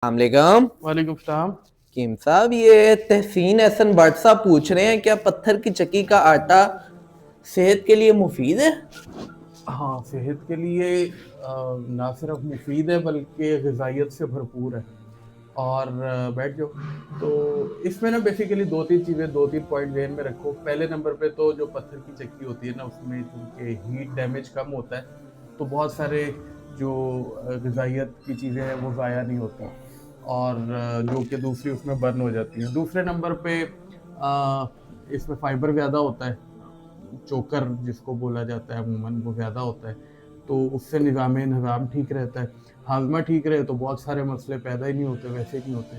अस्सलाम वालेकुम सलाम। कीम साहब, ये तहसीन एहसन भट्ट साहब पूछ रहे हैं क्या पत्थर की चक्की का आटा सेहत के लिए मुफीद है? हाँ, सेहत के लिए ना सिर्फ मुफीद है बल्कि ग़िज़ाइयत से भरपूर है। और बैठ जाओ। तो इसमें ना बेसिकली 2-3 चीज़ें, 2-3 पॉइंट ज़हन में रखो। पहले नंबर पे तो जो पत्थर की चक्की होती है ना, उसमें चूँकि हीट डैमेज कम होता है, तो बहुत सारे जो ग़िज़ाइयत की चीज़ें हैं वो ज़ाया नहीं होती, और जो कि दूसरी उसमें बर्न हो जाती हैं। दूसरे नंबर पे इसमें फ़ाइबर ज़्यादा होता है, चोकर जिसको बोला जाता है अमूमन, वो ज़्यादा होता है, तो उससे निज़ाम ठीक रहता है। हाज़मा ठीक रहे तो बहुत सारे मसले पैदा ही नहीं होते, वैसे ही नहीं होते।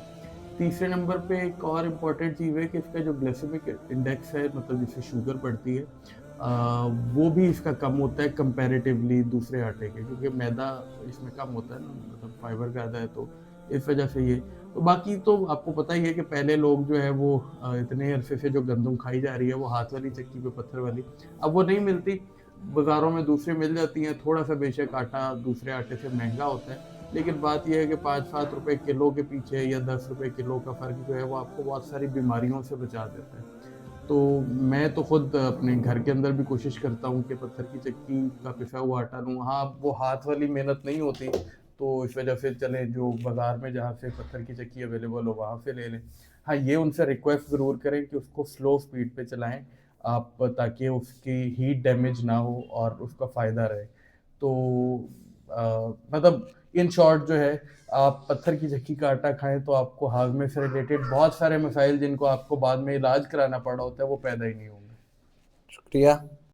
तीसरे नंबर पे एक और इम्पॉर्टेंट चीज़ है कि इसका जो ग्लाइसेमिक इंडेक्स है, मतलब जिससे शुगर बढ़ती है, वो भी इसका कम होता है कंपैरेटिवली दूसरे आटे के, क्योंकि मैदा इसमें कम होता है ना, मतलब फाइबर ज़्यादा है, तो इस वजह से ये। तो बाकी तो आपको पता ही है कि पहले लोग जो है वो इतने अरसे से जो गंदम खाई जा रही है वो हाथ वाली चक्की पे, पत्थर वाली, अब वो नहीं मिलती। बाज़ारों में दूसरी मिल जाती हैं, थोड़ा-सा बेशक आटा दूसरे आटे से महँगा होता है, लेकिन बात ये है कि 5-7 रुपए किलो के पीछे या 10 रुपए किलो का फ़र्क जो है वो आपको बहुत सारी बीमारियों से बचा देता है। तो मैं तो खुद अपने घर के अंदर भी कोशिश करता हूँ कि पत्थर की चक्की का पिसा हुआ आटा लूँ। हाँ, वो हाथ वाली मेहनत नहीं होती, तो इस वजह से चलें जो बाज़ार में जहाँ से पत्थर की चक्की अवेलेबल हो वहाँ से ले लें। हाँ, ये उनसे रिक्वेस्ट ज़रूर करें कि उसको स्लो स्पीड पे चलाएँ आप, ताकि उसकी हीट डैमेज ना हो और उसका फ़ायदा रहे। तो मतलब इन शॉर्ट जो है, आप पत्थर की चक्की का आटा खाएँ तो आपको हाज़मे से रिलेटेड बहुत सारे मसाइल जिनको आपको बाद में इलाज कराना पड़ा होता है, वो पैदा ही नहीं होंगे। शुक्रिया।